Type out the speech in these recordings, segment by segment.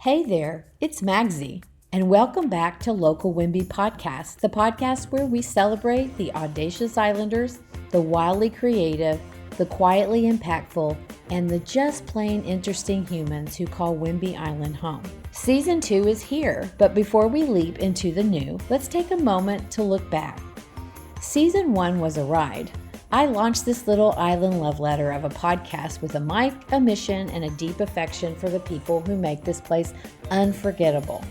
Hey there, it's Magsy, and welcome back to Local Whidbey Podcast, the podcast where we celebrate the audacious islanders, the wildly creative, the quietly impactful, and the just plain interesting humans who call Whidbey Island home. Season 2 is here, but before we leap into the new, let's take a moment to look back. Season 1 was a ride. I launched this little island love letter of a podcast with a mic, a mission, and a deep affection for the people who make this place unforgettable.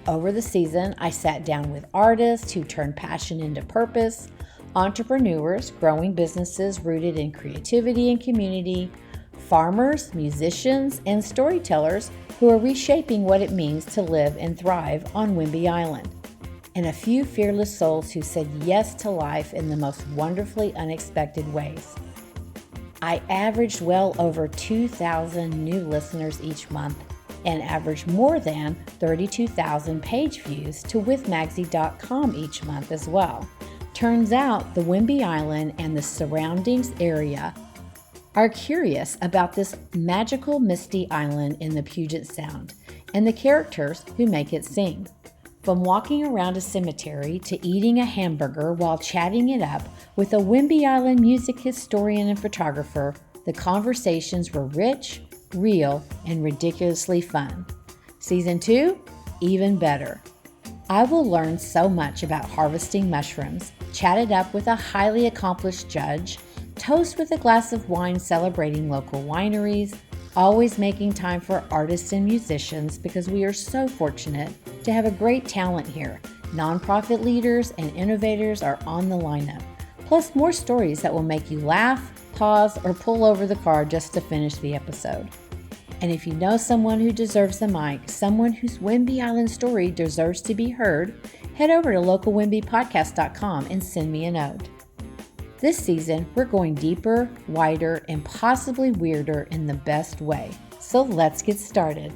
Over the season, I sat down with artists who turned passion into purpose, entrepreneurs growing businesses rooted in creativity and community, farmers, musicians, and storytellers who are reshaping what it means to live and thrive on Whidbey Island, and a few fearless souls who said yes to life in the most wonderfully unexpected ways. I averaged well over 2,000 new listeners each month and averaged more than 32,000 page views to withmagsy.com each month as well. Turns out the Whidbey Island and the surroundings area are curious about this magical misty island in the Puget Sound and the characters who make it sing. From walking around a cemetery to eating a hamburger while chatting it up with a Whidbey Island music historian and photographer, the conversations were rich, real, and ridiculously fun. Season 2, even better. I will learn so much about harvesting mushrooms, chat it up with a highly accomplished judge, toast with a glass of wine celebrating local wineries, always making time for artists and musicians because we are so fortunate to have a great talent here. Nonprofit leaders and innovators are on the lineup, plus more stories that will make you laugh, pause, or pull over the car just to finish the episode. And if you know someone who deserves the mic, someone whose Whidbey Island story deserves to be heard, head over to localwhidbeypodcast.com and send me a note. This season, we're going deeper, wider, and possibly weirder in the best way. So let's get started.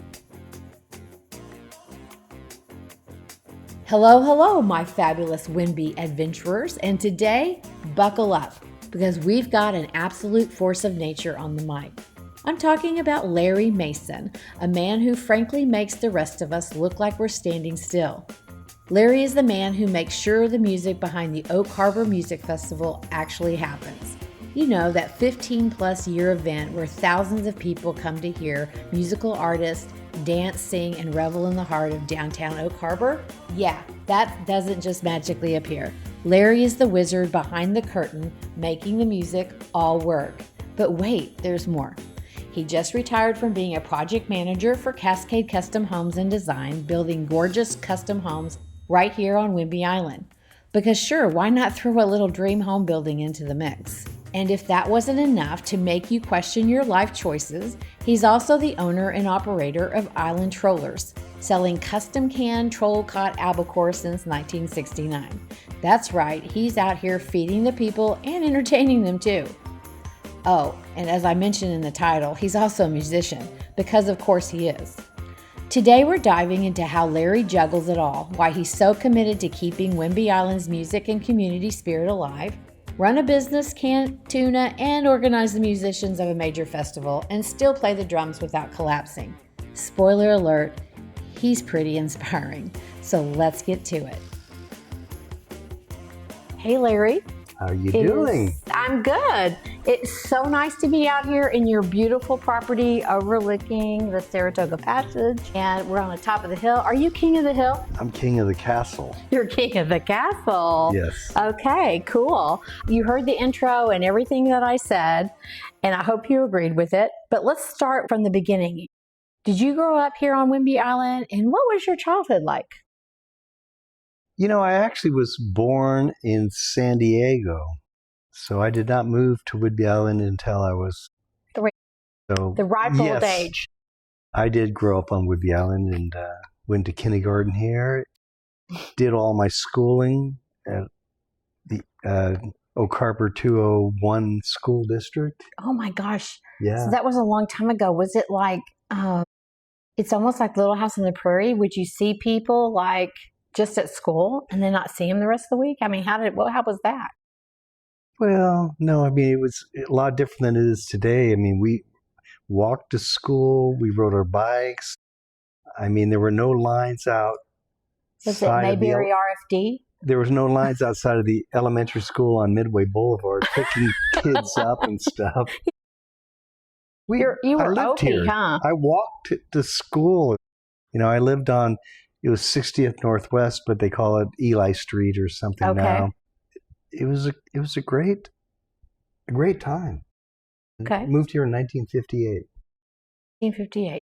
Hello, my fabulous Whidbey adventurers, and today, buckle up, because we've got an absolute force of nature on the mic. I'm talking about Larry Mason, a man who frankly makes the rest of us look like we're standing still. Larry is the man who makes sure the music behind the Oak Harbor Music Festival actually happens. You know, that 15-plus year event where thousands of people come to hear musical artists dance, sing, and revel in the heart of downtown Oak Harbor? Yeah, that doesn't just magically appear. Larry is the wizard behind the curtain, making the music all work. But wait, there's more. He just retired from being a project manager for Cascade Custom Homes and Design, building gorgeous custom homes right here on Whidbey Island. Because sure, why not throw a little dream home building into the mix? And if that wasn't enough to make you question your life choices, he's also the owner and operator of Island Trollers, selling custom canned troll caught albacore since 1969. That's right, he's out here feeding the people and entertaining them too. Oh, and as I mentioned in the title, he's also a musician, because of course he is. Today we're diving into how Larry juggles it all, why he's so committed to keeping Whidbey Island's music and community spirit alive, run a business, can Tuna, and organize the musicians of a major festival, and still play the drums without collapsing. Spoiler alert, he's pretty inspiring. So let's get to it. Hey Larry. How are you doing? I'm good. It's so nice to be out here in your beautiful property overlooking the Saratoga Passage, and we're on the top of the hill. Are you king of the hill? I'm king of the castle. You're king of the castle. Yes. Okay, cool. You heard the intro and everything that I said, and I hope you agreed with it. But let's start from the beginning. Did you grow up here on Whidbey Island, and what was your childhood like? You know, I actually was born in San Diego, so I did not move to Whidbey Island until I was the ripe old age. I did grow up on Whidbey Island and went to kindergarten here. Did all my schooling at the Oak Harbor 201 school district. Oh my gosh! Yeah, so that was a long time ago. Was it like it's almost like Little House on the Prairie? Would you see people like just at school and then not see them the rest of the week? I mean, how was that? Well, no, I mean, it was a lot different than it is today. I mean, we walked to school, we rode our bikes, I mean, there were no lines out. Was it Mayberry RFD? There was no lines outside of the elementary school on Midway Boulevard picking kids up and stuff. You were okay, huh? I walked to school. I lived on, it was 60th Northwest, but they call it Eli Street or something now. It was a great time. Okay. Moved here in 1958. 1958.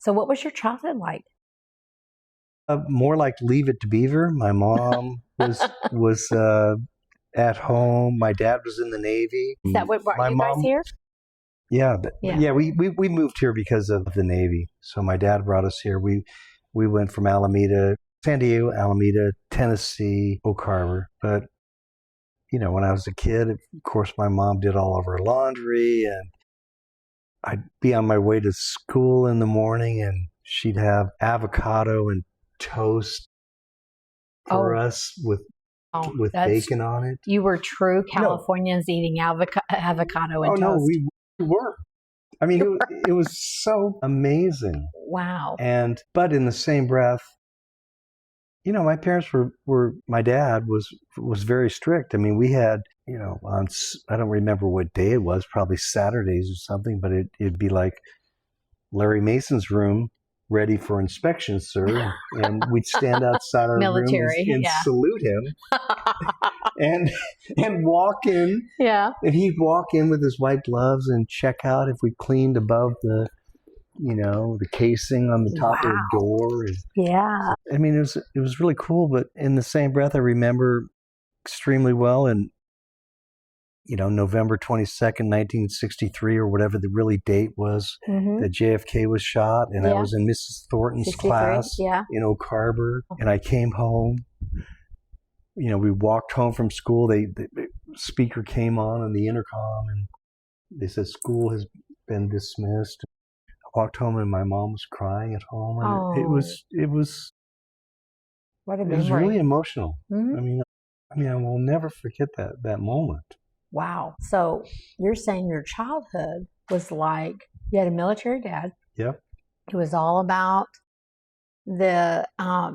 So what was your childhood like? More like Leave It to Beaver. My mom was at home. My dad was in the Navy. Is that what brought you guys here? Yeah. We moved here because of the Navy. So my dad brought us here. We went from San Diego, Alameda, Tennessee, Oak Harbor. But, when I was a kid, of course, my mom did all of our laundry, and I'd be on my way to school in the morning, and she'd have avocado and toast for us with bacon on it. You were true Californians eating avocado and toast. No, we were. I mean, it was so amazing. Wow. But in the same breath, my parents my dad was very strict. I mean, we had, I don't remember what day it was, probably Saturdays or something, but it'd be like Larry Mason's room, ready for inspection, sir. And we'd stand outside our military room and salute him and walk in. Yeah. And he'd walk in with his white gloves and check out if we cleaned above the casing on the top of the door. Yeah. I mean, it was really cool, but in the same breath, I remember extremely well. And, November 22nd, 1963, or whatever the really date was, that JFK was shot. And I was in Mrs. Thornton's class in Oak Harbor. And I came home. We walked home from school. The speaker came on the intercom, and they said, "School has been dismissed." I walked home, and my mom was crying at home. And it was really emotional. Mm-hmm. I mean, I will never forget that moment. Wow. So you're saying your childhood was like, you had a military dad. Yep. It was all about the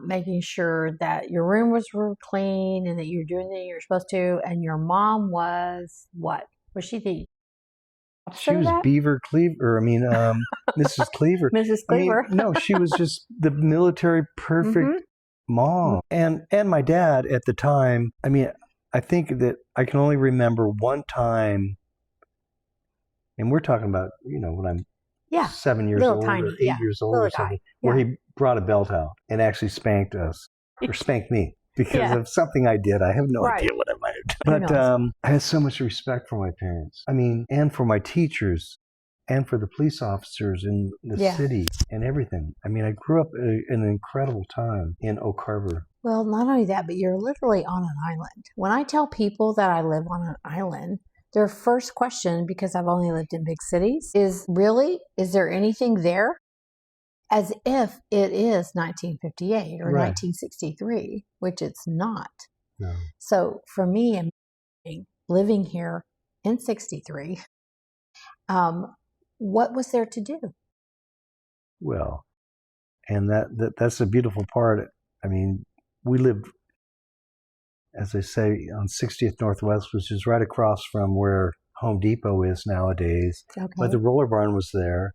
making sure that your room was clean and that you're doing the thing you're supposed to. And your mom was what? Was she the She was Beaver Cleaver. Mrs. Cleaver. Mrs. Cleaver. No, she was just the military perfect mom. And my dad at the time, I think that I can only remember one time, and we're talking about, when I'm 7 years old or 8 years old or something, where he brought a belt out and actually spanked us, or spanked me, because of something I did. I have no idea what I might have done. But I had so much respect for my parents. And for my teachers, and for the police officers in the city and everything. I grew up in an incredible time in Oak Harbor. Well, not only that, but you're literally on an island. When I tell people that I live on an island, their first question, because I've only lived in big cities, is there anything there? As if it is 1958 or 1963, which it's not. No. So for me, living here in 63, what was there to do? Well, and that's a beautiful part. We lived, as I say, on 60th Northwest, which is right across from where Home Depot is nowadays. Okay. But the roller barn was there.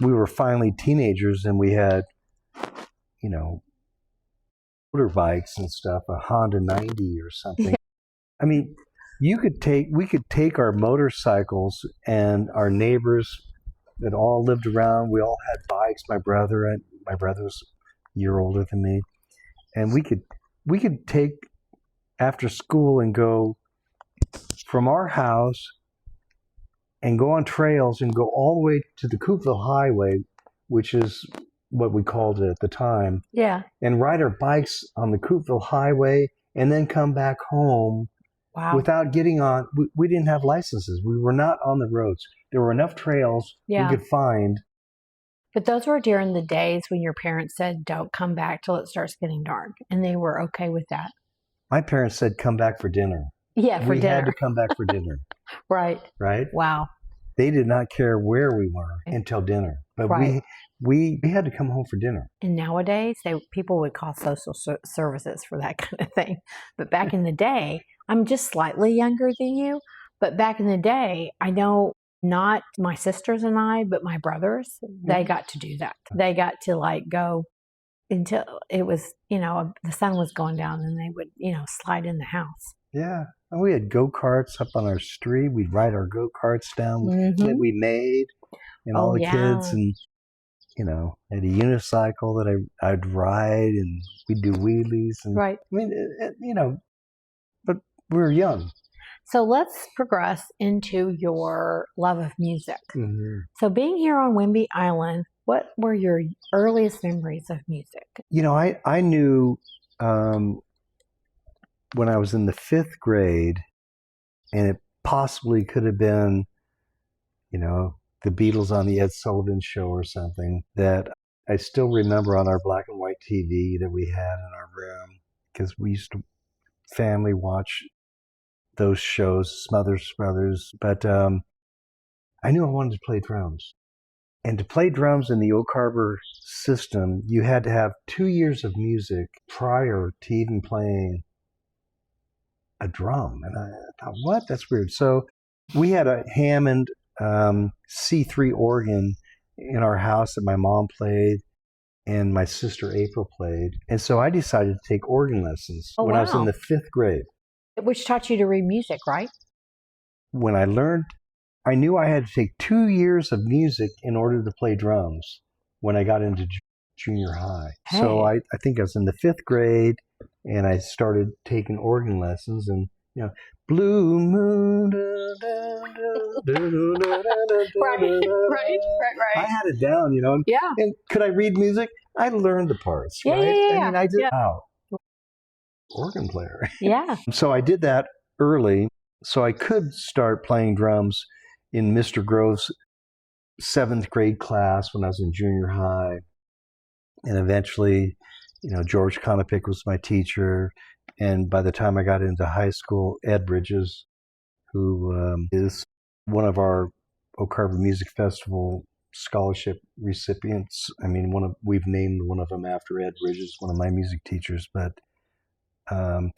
We were finally teenagers, and we had, motorbikes and stuff, a Honda 90 or something. We could take our motorcycles, and our neighbors that all lived around, we all had bikes. My brother was a year older than me. And we could take after school and go from our house and go on trails and go all the way to the Coopville Highway, which is what we called it at the time. Yeah. And ride our bikes on the Coopville Highway and then come back home. Wow. Without getting on. We didn't have licenses. We were not on the roads. There were enough trails we could find. But those were during the days when your parents said, "Don't come back till it starts getting dark," and they were okay with that. My parents said, "Come back for dinner." Yeah, for dinner. We had to come back for dinner. Right. Right? Wow. They did not care where we were until dinner. But we had to come home for dinner. And nowadays, people would call social services for that kind of thing. But back in the day, I'm just slightly younger than you. But back in the day, I know not my sisters and I, but my brothers, they got to do that. They got to like go until it was, the sun was going down and they would, slide in the house. Yeah. And we had go-karts up on our street. We'd ride our go-karts down that we made and all the kids. And, had a unicycle that I'd ride and we'd do wheelies. And, right. I mean, but we were young. So let's progress into your love of music. Mm-hmm. So being here on Whidbey Island, what were your earliest memories of music? I knew when I was in the 5th grade, and it possibly could have been, the Beatles on the Ed Sullivan Show or something, that I still remember on our black and white TV that we had in our room, because we used to family watch those shows, Smothers Brothers. But I knew I wanted to play drums. And to play drums in the Oak Harbor system, you had to have 2 years of music prior to even playing a drum. And I thought, what? That's weird. So we had a Hammond C3 organ in our house that my mom played and my sister April played. And so I decided to take organ lessons when I was in the 5th grade. Which taught you to read music, right? When I learned, I knew I had to take 2 years of music in order to play drums when I got into junior high. Hey. So I think I was in the 5th grade and I started taking organ lessons and, Blue Moon. Right. I had it down, Yeah. And could I read music? I learned the parts, right? Yeah. I mean, I did. Wow. Organ player. Yeah. So I did that early so I could start playing drums in Mr. Grove's 7th grade class when I was in junior high. And eventually, George Conopic was my teacher. And by the time I got into high school, Ed Bridges, who is one of our Oak Harbor Music Festival scholarship recipients. I mean, we've named one of them after Ed Bridges, one of my music teachers. But I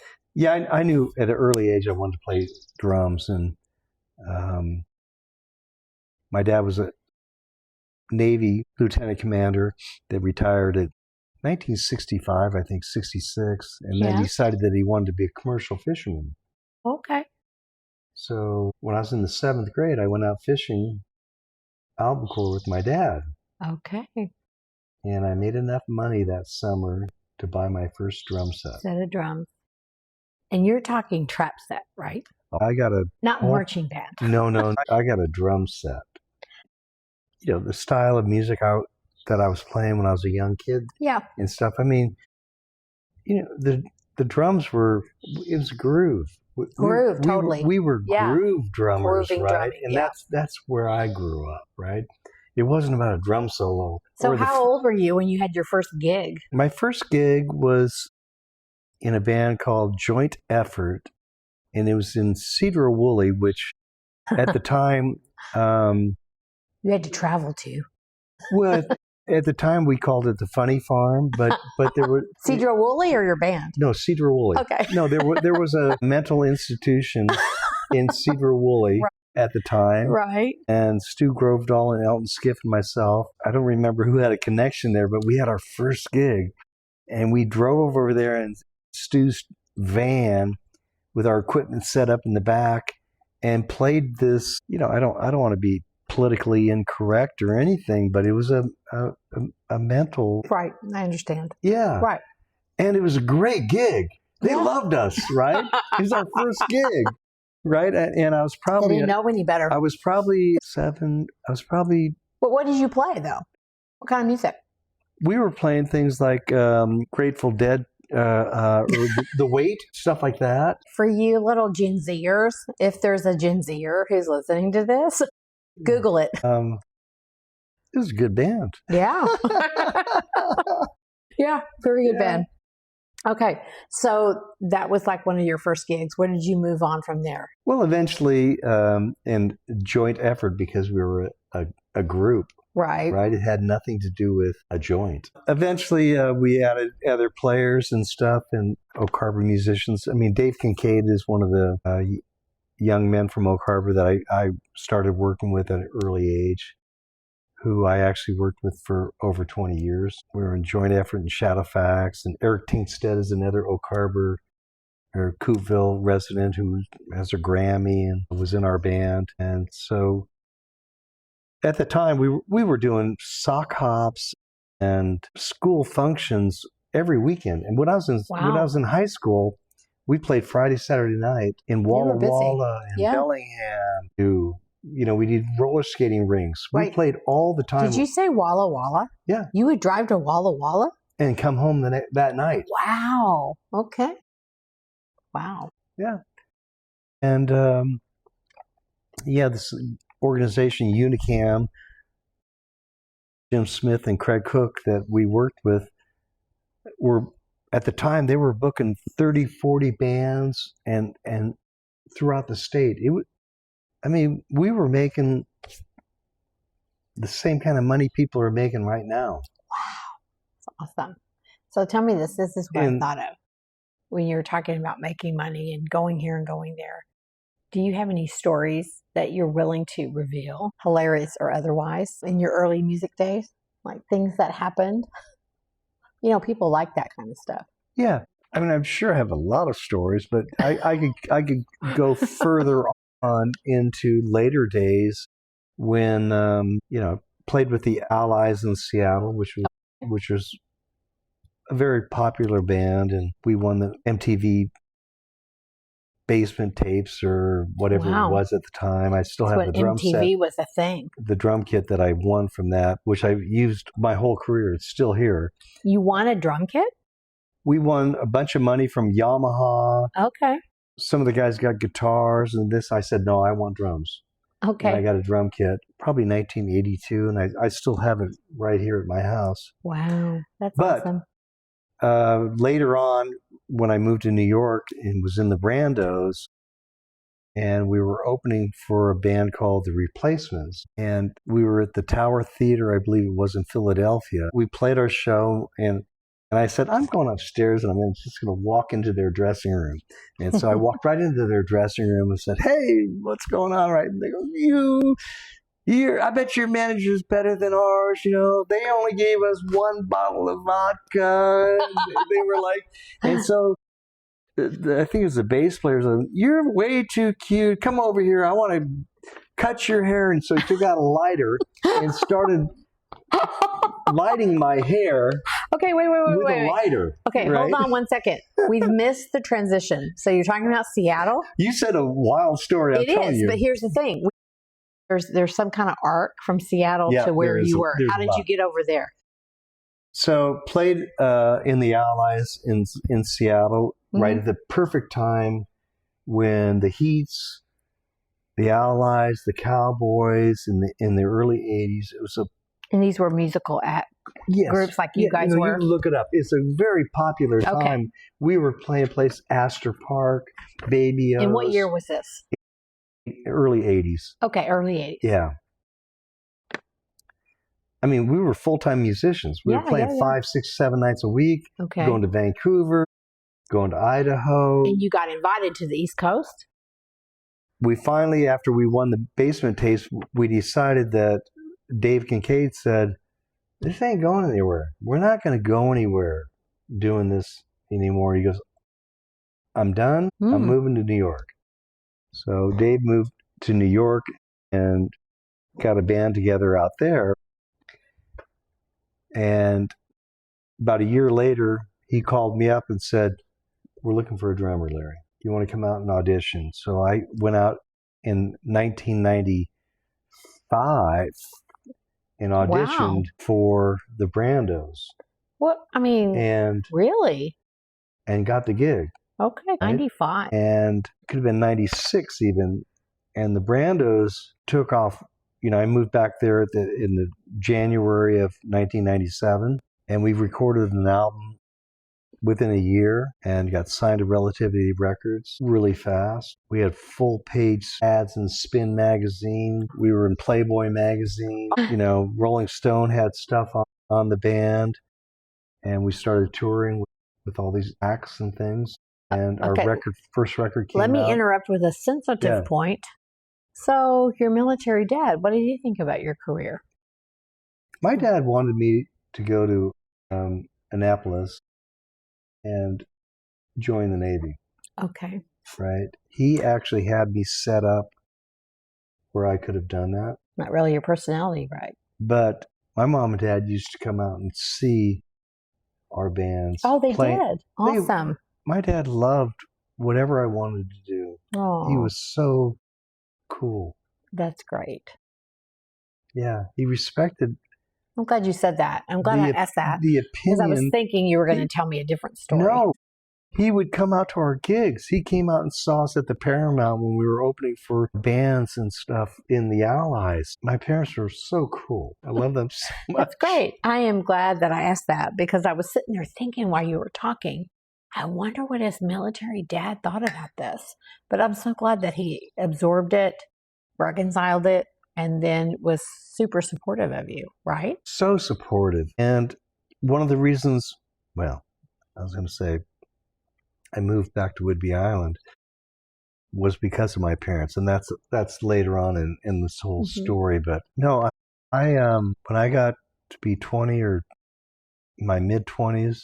knew at an early age I wanted to play drums. And my dad was a Navy lieutenant commander that retired at 1965, I think 66, and then decided that he wanted to be a commercial fisherman. Okay. So when I was in the 7th grade, I went out fishing albacore with my dad. Okay. And I made enough money that summer to buy my first drum set. Set of drums. And you're talking trap set, right? I got not marching band. No. I got a drum set. The style of music that I was playing when I was a young kid. Yeah. And stuff. I mean, the drums it was groove. Totally. We were groove drummers, Grooving right? drumming, and that's where I grew up, right? It wasn't about a drum solo. So how old were you when you had your first gig? My first gig was in a band called Joint Effort, and it was in Cedar Woolley, which at the time... you had to travel to. Well, at the time we called it the Funny Farm, but there were... Cedar Woolley or your band? No, Cedar Woolley. Okay. No, there was a mental institution in Cedar Woolley at the time. Right. And Stu Grovedahl and Elton Skiff and myself, I don't remember who had a connection there, but we had our first gig. And we drove over there in Stu's van with our equipment set up in the back and played this, I don't want to be politically incorrect or anything, but it was a mental... Right, I understand. Yeah. Right. And it was a great gig. They loved us, right? It was our first gig, right? And I was probably... They didn't know any better. I was probably 7. But what did you play, though? What kind of music? We were playing things like Grateful Dead, or The Weight, stuff like that. For you little Gen Zers, if there's a Gen Zer who's listening to this, Google it. It was a good band. Yeah. Yeah, very good band. Okay, so that was like one of your first gigs. Where did you move on from there? Well, eventually, in Joint Effort, because we were a group, Right. Right? It had nothing to do with a joint. Eventually, we added other players and stuff and Oak Harbor musicians. I mean, Dave Kincaid is one of the young men from Oak Harbor that I started working with at an early age, who I actually worked with for over 20 years. We were in joint effort in Shadowfax, and Eric Tinkstead is another Oak Harbor or Coupeville resident who has a Grammy and was in our band. And so at the time, we were doing sock hops and school functions every weekend. And when I was in high school, we played Friday, Saturday night in Walla Walla and Bellingham. We did roller skating rinks. We played all the time. Did you say Walla Walla? Yeah. You would drive to Walla Walla? And come home that night. Wow. Okay. Wow. Yeah. And, this organization, Unicam, Jim Smith and Craig Cook that we worked with at the time, they were booking 30, 40 bands and throughout the state. We were making the same kind of money people are making right now. Wow. That's awesome. So tell me this is what I thought of when you were talking about making money and going here and going there. Do you have any stories that you're willing to reveal, hilarious or otherwise, in your early music days? Like things that happened? People like that kind of stuff. Yeah. I'm sure I have a lot of stories, but I could go further on into later days when, played with the Allies in Seattle, which was a very popular band, and we won the MTV basement tapes or whatever it was at the time. I still have the drum set. MTV was a thing. The drum kit that I won from that, which I've used my whole career. It's still here. You won a drum kit? We won a bunch of money from Yamaha. Okay. Some of the guys got guitars and this. I said, no, I want drums. Okay. And I got a drum kit, probably 1982, and I still have it right here at my house. Wow. That's awesome. Later on, when I moved to New York and was in the Brandos, and we were opening for a band called The Replacements, and we were at the Tower Theater, I believe it was in Philadelphia. We played our show, and I said, I'm going upstairs, and I'm just going to walk into their dressing room. And so I walked right into their dressing room and said, hey, what's going on? Right? And they go, I bet your manager's better than ours. They only gave us one bottle of vodka. They were like, and so I think it was the bass player said, you're way too cute. Come over here. I want to cut your hair. And so he took out a lighter and started lighting my hair. Okay, wait. With a lighter. Okay, right? Hold on 1 second. We've missed the transition. So you're talking about Seattle? You said a wild story. It is, but here's the thing. There's some kind of arc from Seattle to where you were. How did you get over there? So played in the Allies in Seattle right at the perfect time when the Heats, the Allies, the Cowboys in the early 80s. It was and these were musical groups like you guys were? You look it up. It's a very popular time. Okay. We were playing place Astor Park, Baby-O's. And what year was this? Early 80s. Okay, early 80s. Yeah. We were full-time musicians. We were playing 5, 6, 7 nights a week, going to Vancouver, going to Idaho. And you got invited to the East Coast? We finally, after we won the basement taste, we decided that Dave Kincaid said, this ain't going anywhere. We're not going to go anywhere doing this anymore. He goes, I'm done. I'm moving to New York. So Dave moved to New York and got a band together out there. And about a year later, he called me up and said, we're looking for a drummer, Larry. You want to come out and audition? So I went out in 1995 and auditioned for the Brandos. What? And really? And got the gig. Okay, 95. And it could have been 96 even. And the Brandos took off. I moved back there in the January of 1997, and we recorded an album within a year and got signed to Relativity Records really fast. We had full page ads in Spin magazine. We were in Playboy magazine. Rolling Stone had stuff on the band. And we started touring with all these acts and things. And our first record came out. Let me interrupt with a sensitive point. So your military dad, what did he think about your career? My dad wanted me to go to Annapolis and join the Navy. Okay. Right. He actually had me set up where I could have done that. Not really your personality, right? But my mom and dad used to come out and see our bands. Oh, they did? Awesome. My dad loved whatever I wanted to do. Oh. He was so cool. That's great. Yeah, he respected. I'm glad you said that. I'm glad I asked that. The opinion. Because I was thinking you were going to tell me a different story. No. He would come out to our gigs. He came out and saw us at the Paramount when we were opening for bands and stuff in the Allies. My parents were so cool. I love them so much. That's great. I am glad that I asked that because I was sitting there thinking while you were talking, I wonder what his military dad thought about this. But I'm so glad that he absorbed it, reconciled it, and then was super supportive of you, right? So supportive. And one of the reasons, I was going to say, I moved back to Whidbey Island was because of my parents, and that's later on in this whole story. But no, I when I got to be 20 or my mid-20s,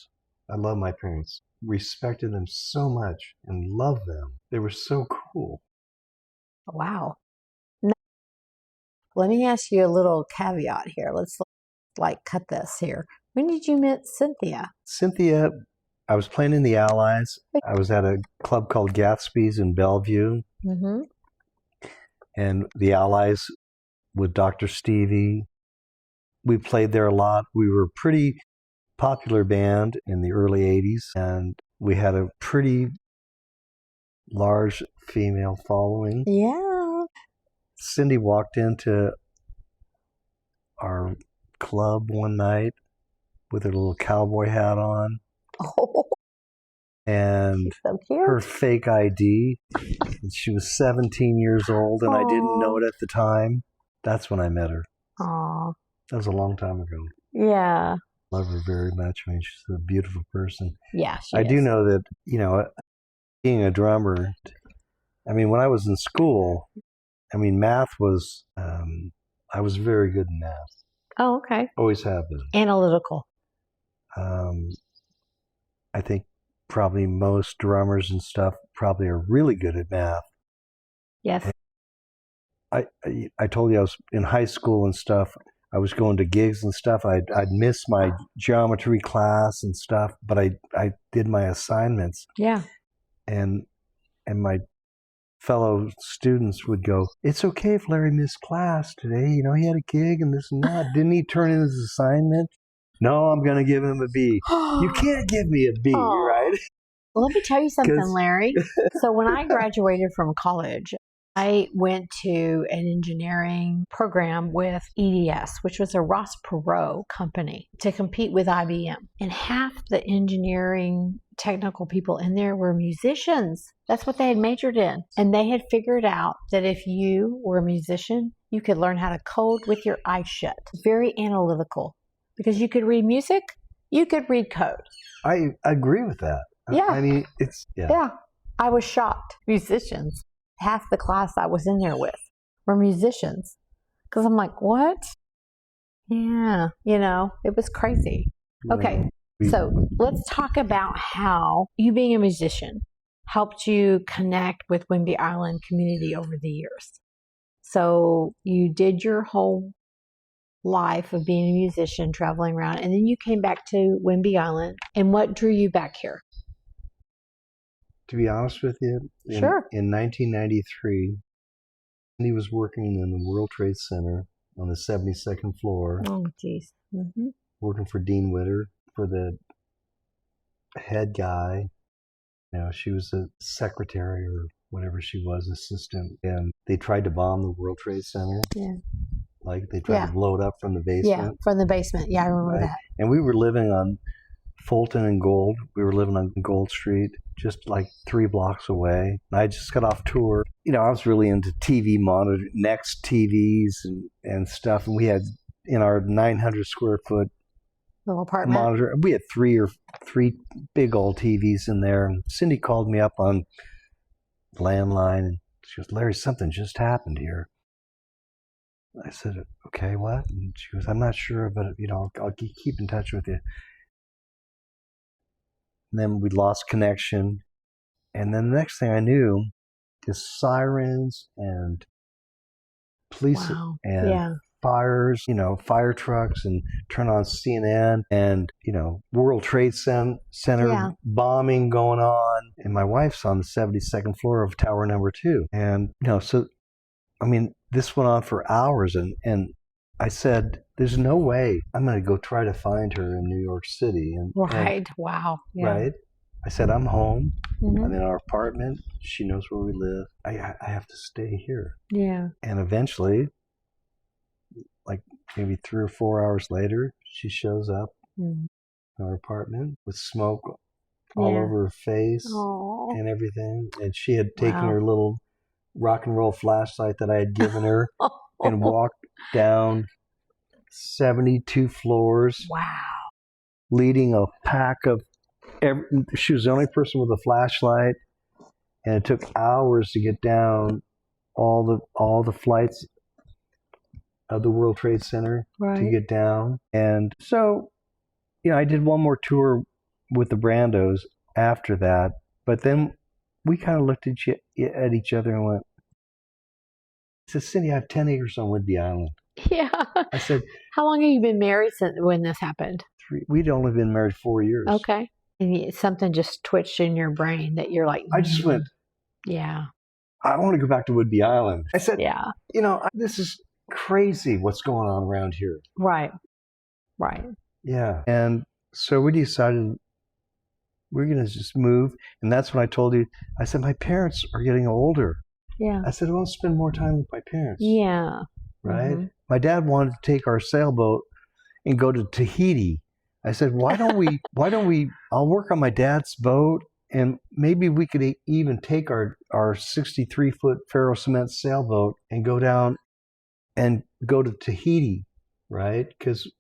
I loved my parents, respected them so much, and loved them. They were so cool. Wow. Now, let me ask you a little caveat here. Let's cut this here. When did you meet Cynthia? Cynthia, I was playing in the Allies. I was at a club called Gatsby's in Bellevue. Mm-hmm. And the Allies with Dr. Stevie. We played there a lot. We were a pretty popular band in the early 80s. And we had a pretty large female following. Yeah. Cindy walked into our club one night with her little cowboy hat on. Oh. And so cute. Her fake ID. She was 17 years old, and I didn't know it at the time. That's when I met her. Aww. That was a long time ago. Yeah. Love her very much. I mean, she's a beautiful person. Yeah, I do know that, being a drummer, when I was in school, math was, I was very good in math. Oh, okay. Always have been. Analytical. I think probably most drummers and stuff probably are really good at math. Yes. I told you I was in high school and stuff. I was going to gigs and stuff. I'd miss my geometry class and stuff, but I did my assignments. Yeah. And my fellow students would go, "It's okay if Larry missed class today. He had a gig and this and that. Didn't he turn in his assignment?" "No, I'm going to give him a B." "You can't give me a B, right?" Well, let me tell you something, Larry. So when I graduated from college, I went to an engineering program with EDS, which was a Ross Perot company, to compete with IBM. And half the engineering technical people in there were musicians. That's what they had majored in. And they had figured out that if you were a musician, you could learn how to code with your eyes shut. Very analytical. Because you could read music, you could read code. I agree with that. Yeah. Yeah. I was shocked. Musicians. Half the class I was in there with were musicians. Because I'm like, what? Yeah, it was crazy. Okay, so let's talk about how you being a musician helped you connect with Whidbey Island community over the years. So you did your whole life of being a musician, traveling around, and then you came back to Whidbey Island. And what drew you back here? To be honest with you, Sure. In 1993, he was working in the World Trade Center on the 72nd floor. Oh, geez. Mm-hmm. Working for Dean Witter, for the head guy. She was a secretary or whatever she was, assistant. And they tried to bomb the World Trade Center. Yeah. Like they tried to blow it up from the basement. Yeah, from the basement. Yeah, I remember that. And we were living on Fulton and Gold. We were living on Gold Street, just like 3 blocks away. And I just got off tour. I was really into TV monitor, Next TVs and stuff. And we had, in our 900 square foot little apartment monitor, we had three big old TVs in there. And Cindy called me up on landline and she goes, "Larry, something just happened here." I said, "Okay, what?" And she goes, "I'm not sure, but I'll keep in touch with you." And then we lost connection. And then the next thing I knew, the sirens and police and fires, fire trucks, and turn on CNN and, World Trade Center bombing going on. And my wife's on the 72nd floor of tower number 2. And, this went on for hours. And I said, "There's no way I'm going to go try to find her in New York City." Wow. Yeah. Right. I said, "I'm home. Mm-hmm. I'm in our apartment. She knows where we live. I have to stay here." Yeah. And eventually, like maybe 3 or 4 hours later, she shows up in our apartment with smoke all over her face and everything. And she had taken her little rock and roll flashlight that I had given her and walked down 72 floors. Wow. Leading a pack of she was the only person with a flashlight, and it took hours to get down all the flights of the World Trade Center to get down. And so, I did one more tour with the Brandos after that, but then we kind of looked at each other and went, I said, "Cindy, I have 10 acres on Whidbey Island." Yeah. I said, "How long have you been married since when this happened?" 3. We'd only been married 4 years. Okay. And something just twitched in your brain that you're like, I just went, "Yeah, I want to go back to Whidbey Island." I said, yeah, this is crazy what's going on around here. Right. Yeah. And so we decided we're going to just move. And that's when I told you, I said, my parents are getting older. Yeah. I said, I want to spend more time with my parents. Yeah. Right? Mm-hmm. My dad wanted to take our sailboat and go to Tahiti. I said, why don't we, I'll work on my dad's boat, and maybe we could even take our 63-foot ferro cement sailboat and go down and go to Tahiti, right? Because,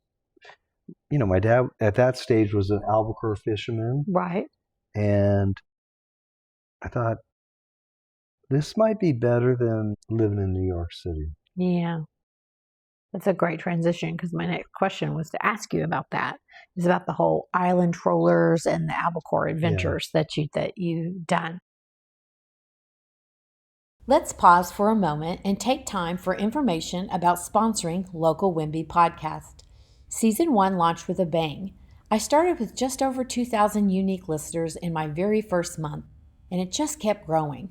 my dad at that stage was an albacore fisherman. Right. And I thought, this might be better than living in New York City. Yeah. That's a great transition, because my next question was to ask you about that. It's about the whole island trawlers and the albacore adventures that you've done. Let's pause for a moment and take time for information about sponsoring Local Whidbey Podcast. Season 1 launched with a bang. I started with just over 2,000 unique listeners in my very first month, and it just kept growing.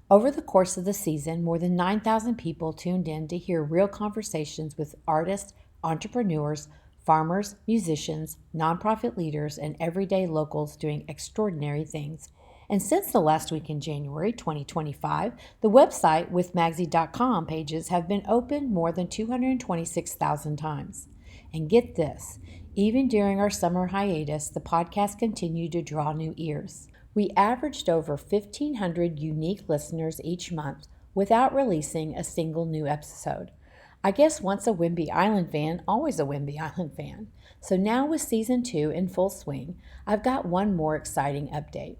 Over the course of the season, more than 9,000 people tuned in to hear real conversations with artists, entrepreneurs, farmers, musicians, nonprofit leaders, and everyday locals doing extraordinary things. And since the last week in January 2025, the website withmagsy.com pages have been opened more than 226,000 times. And get this, even during our summer hiatus, the podcast continued to draw new ears. We averaged over 1,500 unique listeners each month without releasing a single new episode. I guess once a Whidbey Island fan, always a Whidbey Island fan. So now with Season 2 in full swing, I've got one more exciting update.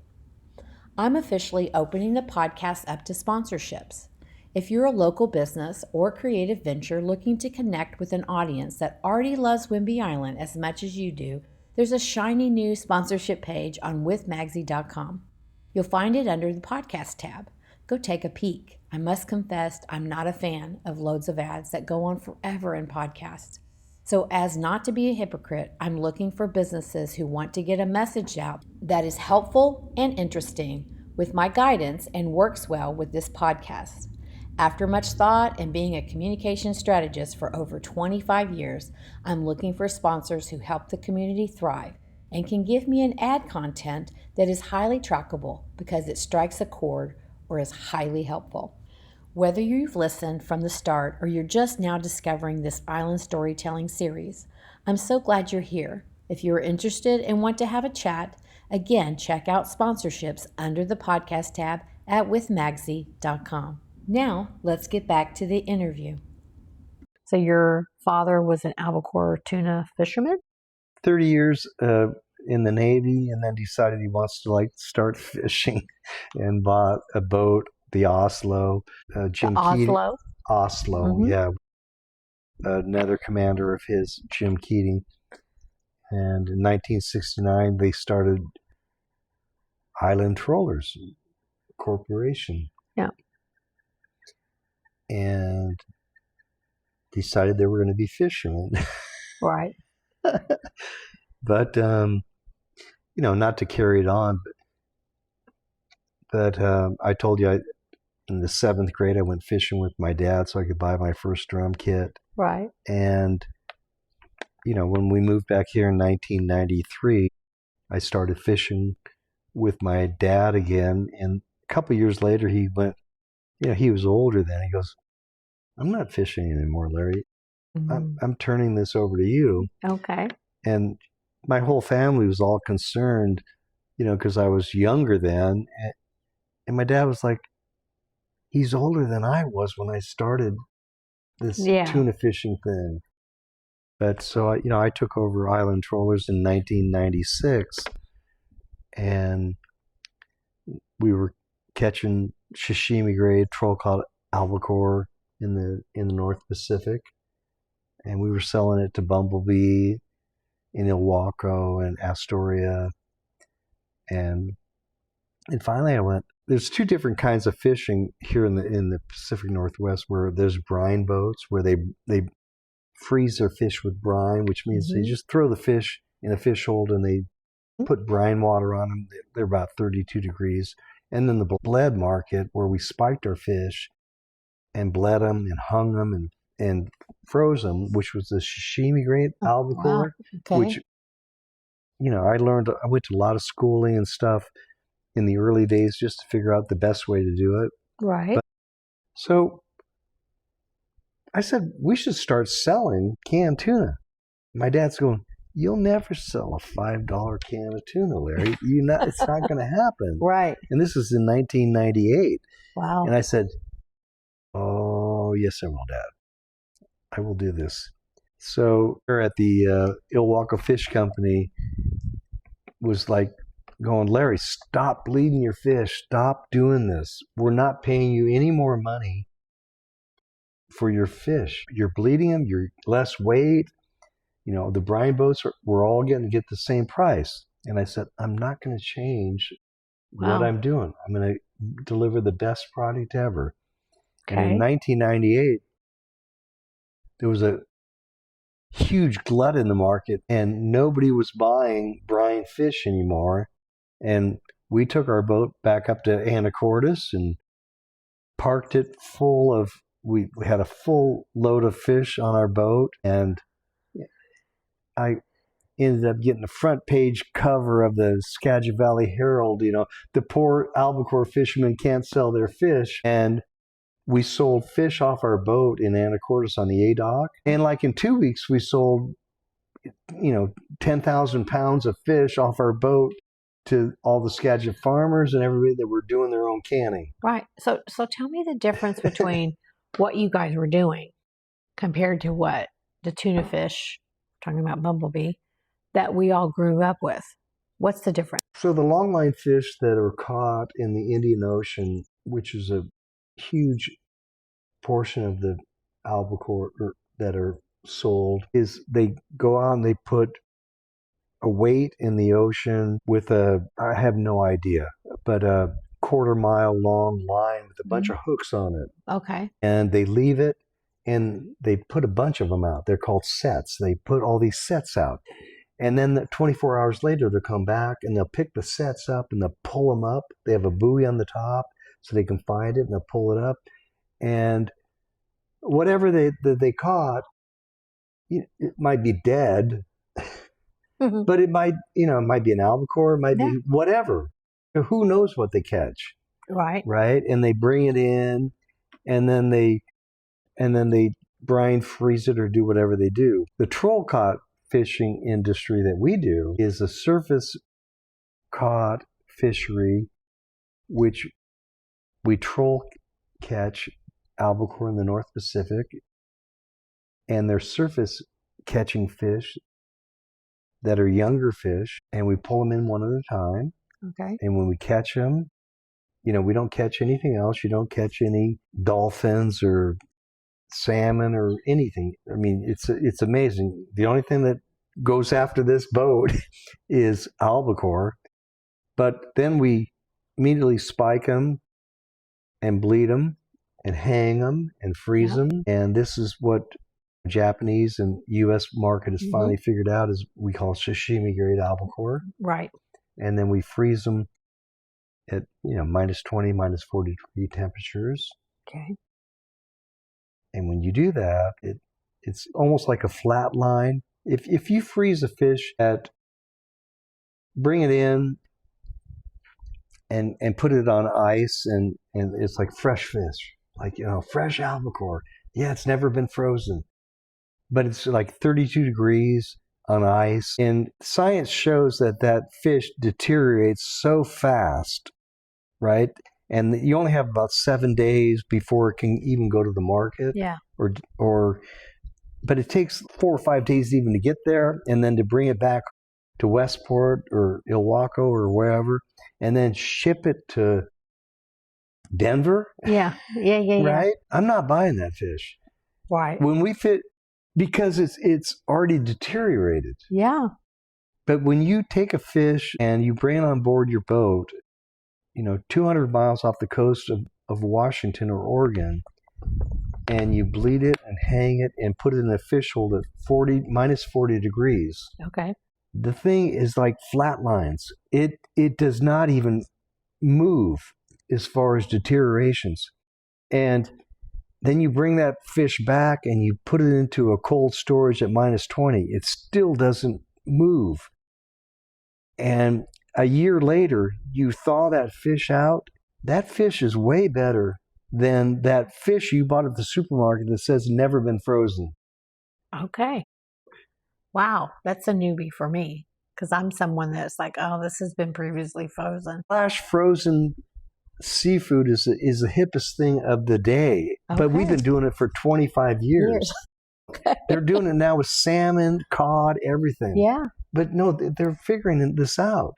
I'm officially opening the podcast up to sponsorships. If you're a local business or creative venture looking to connect with an audience that already loves Whidbey Island as much as you do, there's a shiny new sponsorship page on withmagsy.com. You'll find it under the podcast tab. Go take a peek. I must confess, I'm not a fan of loads of ads that go on forever in podcasts. So as not to be a hypocrite, I'm looking for businesses who want to get a message out that is helpful and interesting with my guidance and works well with this podcast. After much thought and being a communication strategist for over 25 years, I'm looking for sponsors who help the community thrive and can give me an ad content that is highly trackable because it strikes a chord or is highly helpful. Whether you've listened from the start or you're just now discovering this island storytelling series, I'm so glad you're here. If you're interested and want to have a chat, again, check out sponsorships under the podcast tab at withmagsy.com. Now, let's get back to the interview. So your father was an albacore tuna fisherman? 30 years in the Navy, and then decided he wants to start fishing, and bought a boat, the Oslo. Jim Keating. Oslo, mm-hmm. Yeah. Another commander of his, Jim Keating. And in 1969, they started Island Trollers Corporation. Yeah. And decided they were going to be fishermen. Right. But, not to carry it on, but I told you in the 7th grade, I went fishing with my dad so I could buy my first drum kit. Right. And, when we moved back here in 1993, I started fishing with my dad again. And a couple of years later, he went, he was older then. He goes, "I'm not fishing anymore, Larry. Mm-hmm. I'm turning this over to you." Okay. And my whole family was all concerned, because I was younger then. And my dad was like, "He's older than I was when I started this tuna fishing thing." But so, I took over Island Trollers in 1996, and we were catching sashimi grade troll called albacore in the North Pacific, and we were selling it to Bumblebee in Ilwaco and Astoria, and finally I went. There's 2 different kinds of fishing here in the Pacific Northwest, where there's brine boats where they freeze their fish with brine, which means they just throw the fish in a fish hold and they put brine water on them. They're about 32 degrees. And then the bled market, where we spiked our fish and bled them and hung them and froze them, which was the sashimi grade albacore. Wow. Okay. Which, I went to a lot of schooling and stuff in the early days just to figure out the best way to do it. Right. So I said, we should start selling canned tuna. My dad's going, "You'll never sell a $5 can of tuna, Larry. It's not going to happen." Right. And this is in 1998. Wow. And I said, "Oh, yes, I will, Dad. I will do this." So we're at the Ilwaco Fish Company was like going, "Larry, stop bleeding your fish. Stop doing this. We're not paying you any more money for your fish. You're bleeding them. You're less weight. The brine boats, we're all going to get the same price." And I said, "I'm not going to change what I'm doing. I'm going to deliver the best product ever." Okay. And in 1998, there was a huge glut in the market and nobody was buying brine fish anymore. And we took our boat back up to Anacortes and parked it full of, we had a full load of fish on our boat, and I ended up getting the front page cover of the Skagit Valley Herald. The poor albacore fishermen can't sell their fish. And we sold fish off our boat in Anacortes on the A-Dock. And in 2 weeks, we sold, 10,000 pounds of fish off our boat to all the Skagit farmers and everybody that were doing their own canning. Right. So tell me the difference between what you guys were doing compared to what the tuna fish, talking about Bumblebee, that we all grew up with. What's the difference? So the longline fish that are caught in the Indian Ocean, which is a huge portion of the albacore that are sold, is they go out and they put a weight in the ocean with I have no idea, but a 1/4 mile long line with a bunch of hooks on it. Okay. And they leave it and they put a bunch of them out. They're called sets. They put all these sets out. And then 24 hours later, they'll come back and they'll pick the sets up and they'll pull them up. They have a buoy on the top so they can find it and they'll pull it up. And whatever they caught, it might be dead, but it might be an albacore, it might be whatever. Who knows what they catch? Right. Right. And they bring it in and then they brine freeze it or do whatever they do. The troll caught fishing industry that we do is a surface caught fishery, which we troll catch albacore in the North Pacific, and they're surface catching fish that are younger fish, and we pull them in one at a time. Okay. And when we catch them, we don't catch anything else. You don't catch any dolphins or salmon or anything. I mean, it's amazing. The only thing that goes after this boat is albacore, but then we immediately spike them and bleed them and hang them and freeze them. And this is what Japanese and U.S. market has finally figured out, is we call sashimi grade albacore. Right. And then we freeze them at minus 20, minus 40 degree temperatures. Okay. And when you do that, it's almost like a flat line. If you freeze a fish bring it in and put it on ice, and it's like fresh fish, like fresh albacore. Yeah, it's never been frozen, but it's like 32 degrees on ice. And science shows that fish deteriorates so fast, right? And you only have about 7 days before it can even go to the market. Yeah. But it takes 4 or 5 days even to get there, and then to bring it back to Westport or Ilwaco or wherever, and then ship it to Denver. Yeah. Right? I'm not buying that fish. Why? When we because it's already deteriorated. Yeah. But when you take a fish and you bring it on board your boat, 200 miles off the coast of Washington or Oregon, and you bleed it and hang it and put it in a fish hold at minus 40 degrees. Okay. The thing is like flat lines. It does not even move as far as deteriorations. And then you bring that fish back and you put it into a cold storage at minus 20. It still doesn't move. And a year later, you thaw that fish out. That fish is way better than that fish you bought at the supermarket that says never been frozen. Okay. Wow, that's a newbie for me, because I'm someone that's like, oh, this has been previously frozen. Flash frozen seafood is the hippest thing of the day. Okay. But we've been doing it for 25 years. Okay. They're doing it now with salmon, cod, everything. Yeah. But no, they're figuring this out.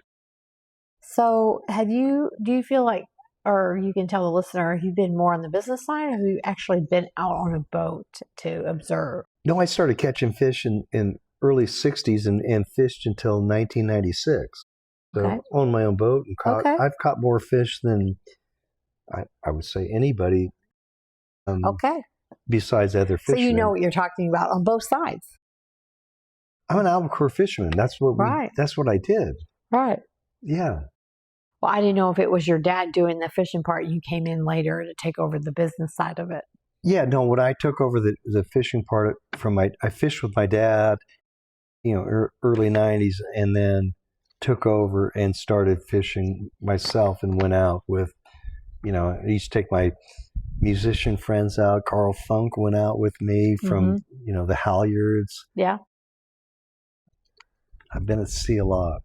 So do you feel like, or you can tell the listener, have you been more on the business side, or have you actually been out on a boat to observe? No, I started catching fish in early 60s and fished until 1996. So I owned my own boat and caught. Okay. I've caught more fish than I would say anybody. Besides other fishermen. So you know what you're talking about on both sides. I'm an albacore fisherman. That's what that's what I did. Right. Yeah. Well, I didn't know if it was your dad doing the fishing part. You came in later to take over the business side of it. Yeah, no. When I took over the fishing part I fished with my dad, early 90s, and then took over and started fishing myself and went out with, I used to take my musician friends out. Carl Funk went out with me from, the Halyards. Yeah. I've been at sea a lot.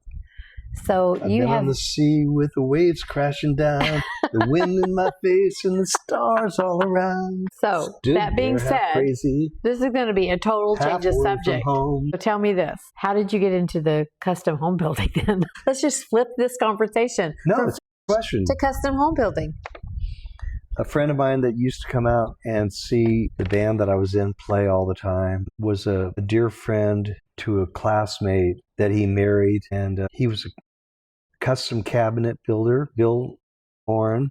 So I've been on the sea with the waves crashing down, the wind in my face and the stars all around. So that being said, this is going to be a total change of subject. So tell me this. How did you get into the custom home building then? Let's just flip this conversation. No, it's a question. To custom home building. A friend of mine that used to come out and see the band that I was in play all the time was a dear friend to a classmate that he married, and he was a custom cabinet builder, Bill Oren,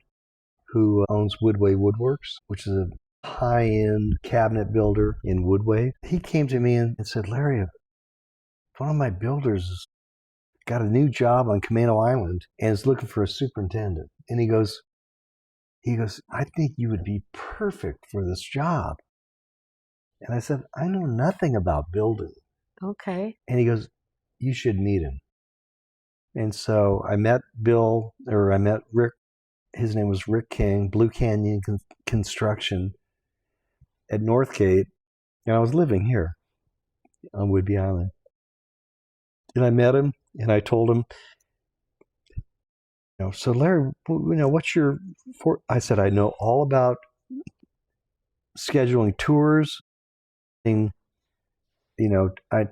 who owns Whidbey Woodworks, which is a high-end cabinet builder in Woodway. He came to me and said, Larry, one of my builders has got a new job on Camano Island and is looking for a superintendent. And he goes, I think you would be perfect for this job. And I said, I know nothing about building. Okay. And he goes, you should meet him. And so I met Rick. His name was Rick King, Blue Canyon Construction at Northgate. And I was living here on Whidbey Island. And I met him, and I told him, so Larry, what's your I said, I know all about scheduling tours,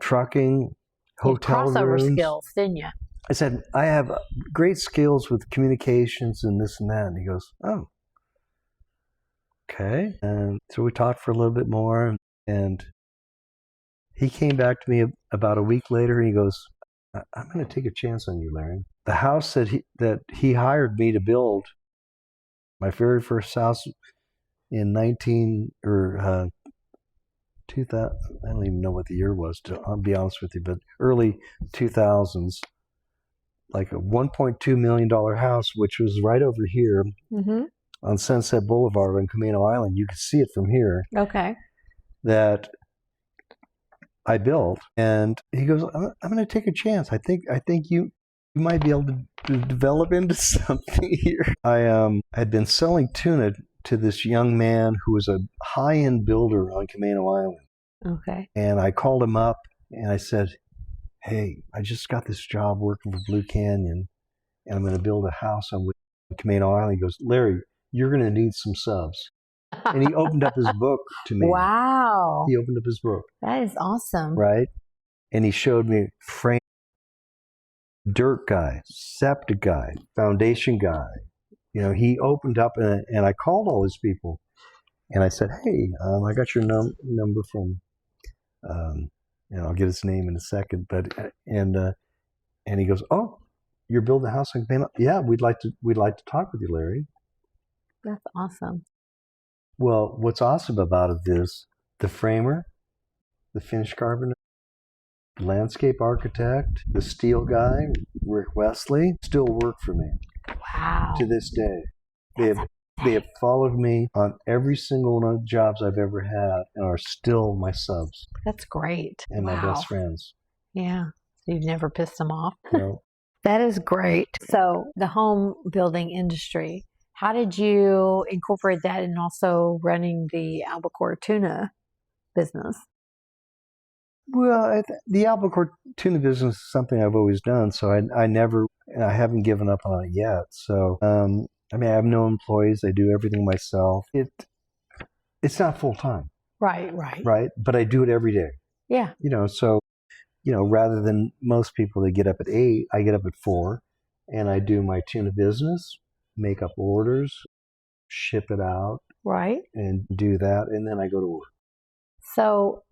trucking, hotel crossover rooms. skills, didn't you? I said, I have great skills with communications and this and that. And he goes, oh, okay. And so we talked for a little bit more, and he came back to me about a week later, and he goes, I'm going to take a chance on you, Larry. The house that he hired me to build, my very first house in 2000, I don't even know what the year was, I'll be honest with you, but early 2000s, like a $1.2 million house, which was right over here on Sunset Boulevard on Camino Island. You could see it from here. Okay. That I built, and he goes, I'm going to take a chance. I think you might be able to develop into something here. I had been selling tuna to this young man who was a high-end builder on Camino Island. Okay. And I called him up, and I said, hey, I just got this job working for Blue Canyon, and I'm going to build a house on Camino Island. He goes, Larry, you're going to need some subs. And he opened up his book to me. Wow. He opened up his book. That is awesome. Right? And he showed me frame, dirt guy, septic guy, foundation guy. He opened up, and I called all these people. And I said, hey, I got your number from, I'll get his name in a second. But and he goes, oh, you're building a house in Camino? Yeah, we'd like to talk with you, Larry. That's awesome. Well, what's awesome about it is the framer, the finish carpenter, landscape architect, the steel guy, Rick Wesley, still work for me. Wow. To this day. They have followed me on every single one of the jobs I've ever had and are still my subs. That's great. And my best friends. Yeah. So you've never pissed them off? No. That is great. So the home building industry, how did you incorporate that in also running the albacore tuna business? Well, the albacore tuna business is something I've always done, so I haven't given up on it yet. So, I have no employees. I do everything myself. It's not full time. Right. Right, but I do it every day. Yeah. So, rather than most people that get up at 8, I get up at 4, and I do my tuna business, make up orders, ship it out, right, and do that, and then I go to work. So,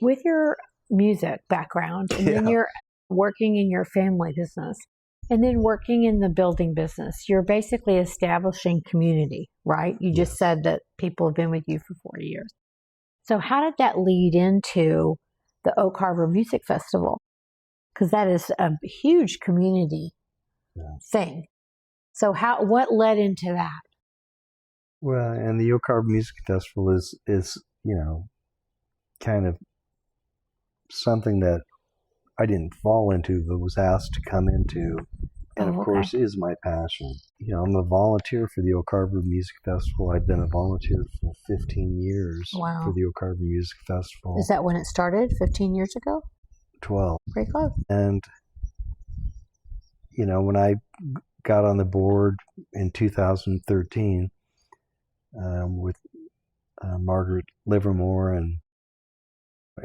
with your music background, and then you're working in your family business, and then working in the building business, you're basically establishing community, right? You just said that people have been with you for 40 years. So how did that lead into the Oak Harbor Music Festival? Because that is a huge community thing. So what led into that? Well, and the Oak Harbor Music Festival is kind of something that I didn't fall into, but was asked to come into, and of course is my passion. I'm a volunteer for the Oak Harbor Music Festival. I've been a volunteer for 15 years for the Oak Harbor Music Festival. Is that when it started, 15 years ago? 12. Pretty close. And, when I got on the board in 2013 with Margaret Livermore and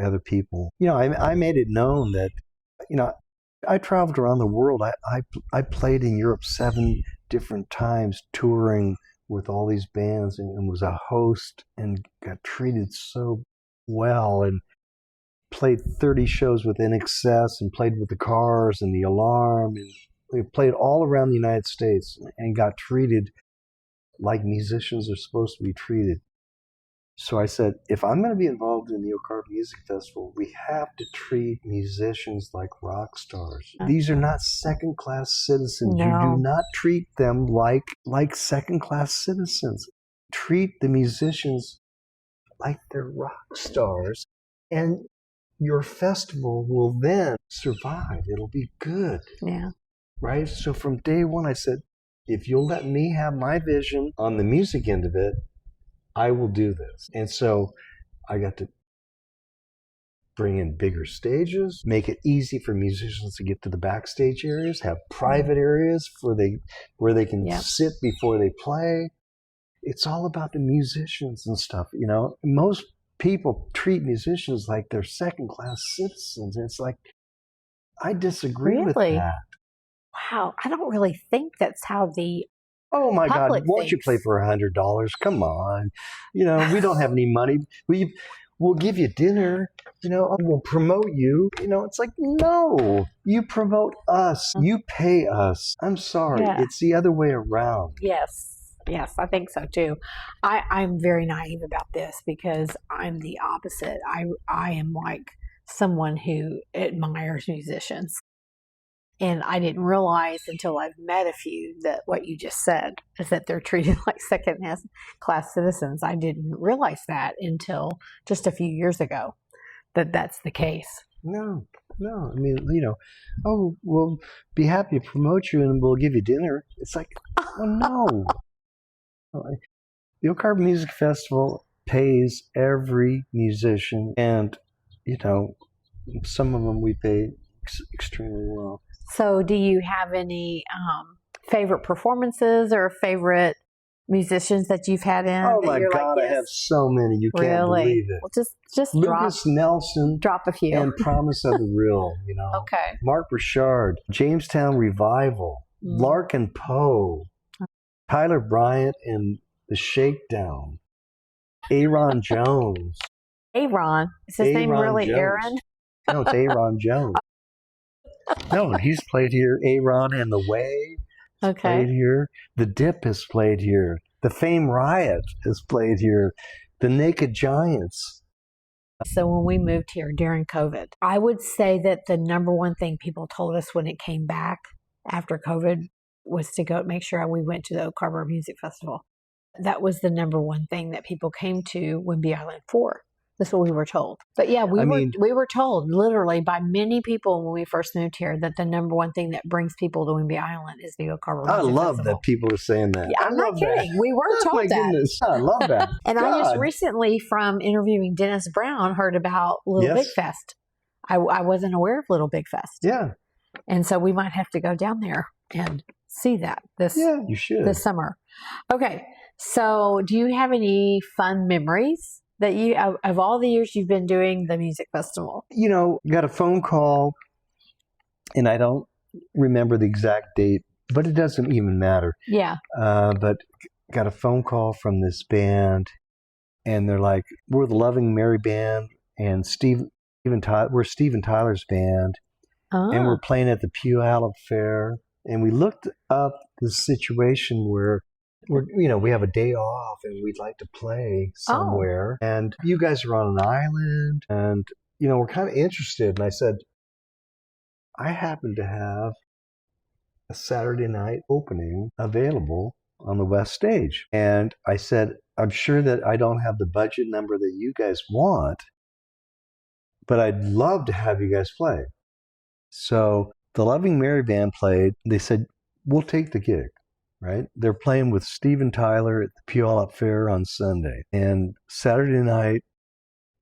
other people, I made it known that, I traveled around the world. I played in Europe 7 different times, touring with all these bands, and was a host and got treated so well, and played 30 shows with NXS and played with the Cars and the Alarm, and we played all around the United States and got treated like musicians are supposed to be treated. So I said, if I'm going to be involved in the Oak Harbor Music Festival, we have to treat musicians like rock stars. These are not second-class citizens. No. You do not treat them like second-class citizens. Treat the musicians like they're rock stars, and your festival will then survive. It'll be good. Yeah. Right? So from day one, I said, if you'll let me have my vision on the music end of it, I will do this. And so I got to bring in bigger stages, make it easy for musicians to get to the backstage areas, have private areas where they can sit before they play. It's all about the musicians and stuff, you know. Most people treat musicians like they're second-class citizens. It's like, I disagree with that. Wow, I don't really think that's how the Oh my God, public won't you play for $100? Come on. You know, we don't have any money. We'll give you dinner, you know, we'll promote you. You know, it's like, no, you promote us. You pay us. I'm sorry. Yeah. It's the other way around. Yes, I think so too. I'm very naive about this because I'm the opposite. I am like someone who admires musicians. And I didn't realize until I've met a few that what you just said is that they're treated like second-class citizens. I didn't realize that until just a few years ago, that that's the case. No. I mean, you know, oh, we'll be happy to promote you and we'll give you dinner. It's like, oh, no. The Oak Harbor Music Festival pays every musician, and, you know, some of them we pay extremely well. So do you have any favorite performances or favorite musicians that you've had in? Oh my God, I have so many. You can't believe it. Well, just Lucas Nelson. Drop a few. And Promise of the Real, you know. Okay. Mark Richard, Jamestown Revival, Larkin Poe, Tyler Bryant and the Shakedown, Aaron Jones. Aaron? Is his name really Jones. Aaron? No, it's Aaron Jones. No, he's played here. Aaron and the Way played here. The Dip has played here. The Fame Riot has played here. The Naked Giants. So when we moved here during COVID, I would say that the number one thing people told us when it came back after COVID was to go make sure we went to the Oak Harbor Music Festival. That was the number one thing that people came to Whidbey Island for. That's what we were told. But yeah, we were told literally by many people when we first moved here that the number one thing that brings people to Whidbey Island is the Oak Harbor Music Festival. I love that people are saying that. Yeah, I'm not kidding. We were told that. Goodness. I love that. And I just recently, from interviewing Dennis Brown, heard about Little Big Fest. I wasn't aware of Little Big Fest. Yeah. And so we might have to go down there and see that you should. this summer. Okay. So do you have any fun memories that you, of all the years you've been doing the music festival? You know, got a phone call, and I don't remember the exact date, but it doesn't even matter. Yeah. But got a phone call from this band, and they're like, we're the Loving Mary Band, and we're Steven Tyler's band, and we're playing at the Puyallup Fair. And we looked up the situation where we have a day off and we'd like to play somewhere. And you guys are on an island and, we're kind of interested. And I said, I happen to have a Saturday night opening available on the West Stage. And I said, I'm sure that I don't have the budget number that you guys want, but I'd love to have you guys play. So the Loving Mary Band played. They said, we'll take the gig. Right? They're playing with Steven Tyler at the Puyallup Fair on Sunday. And Saturday night,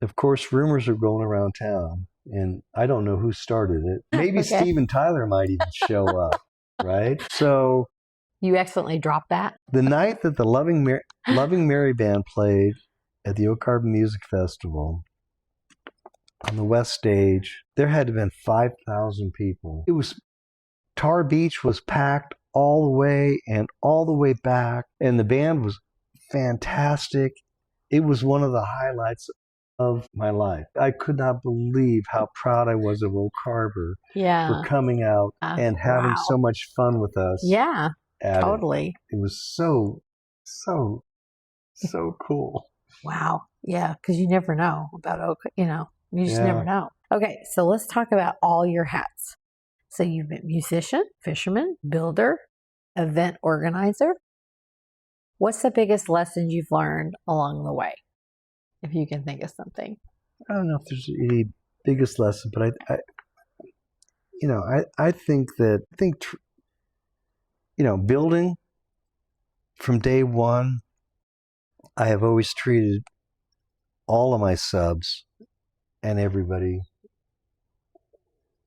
of course, rumors are going around town. And I don't know who started it. Maybe Steven Tyler might even show up. Right? So you accidentally dropped that? The night that the Loving Mary Band played at the Oak Harbor Music Festival on the West Stage, there had to have been 5,000 people. Tar Beach was packed all the way and all the way back, and the band was fantastic. It was one of the highlights of my life. I could not believe how proud I was of Oak Harbor for coming out and having so much fun with us. Yeah, totally. It was so cool. Wow. Yeah, because you never know about Oak, you just never know. Okay, so let's talk about all your hats. So you've been musician, fisherman, builder, event organizer. What's the biggest lesson you've learned along the way? If you can think of something. I don't know if there's any biggest lesson, but I think building from day one, I have always treated all of my subs and everybody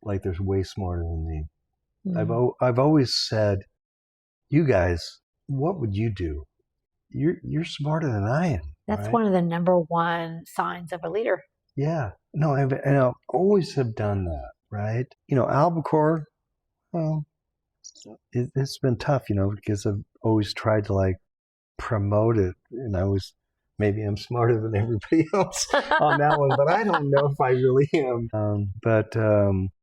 like there's way smarter than me. I've always said, you guys, what would you do? You're smarter than I am. That's right? one of the number one signs of a leader. Yeah. No, I've always have done that, right? You know, albacore, well, it's been tough, you know, because I've always tried to like promote it, and maybe I'm smarter than everybody else on that one, but I don't know if I really am. But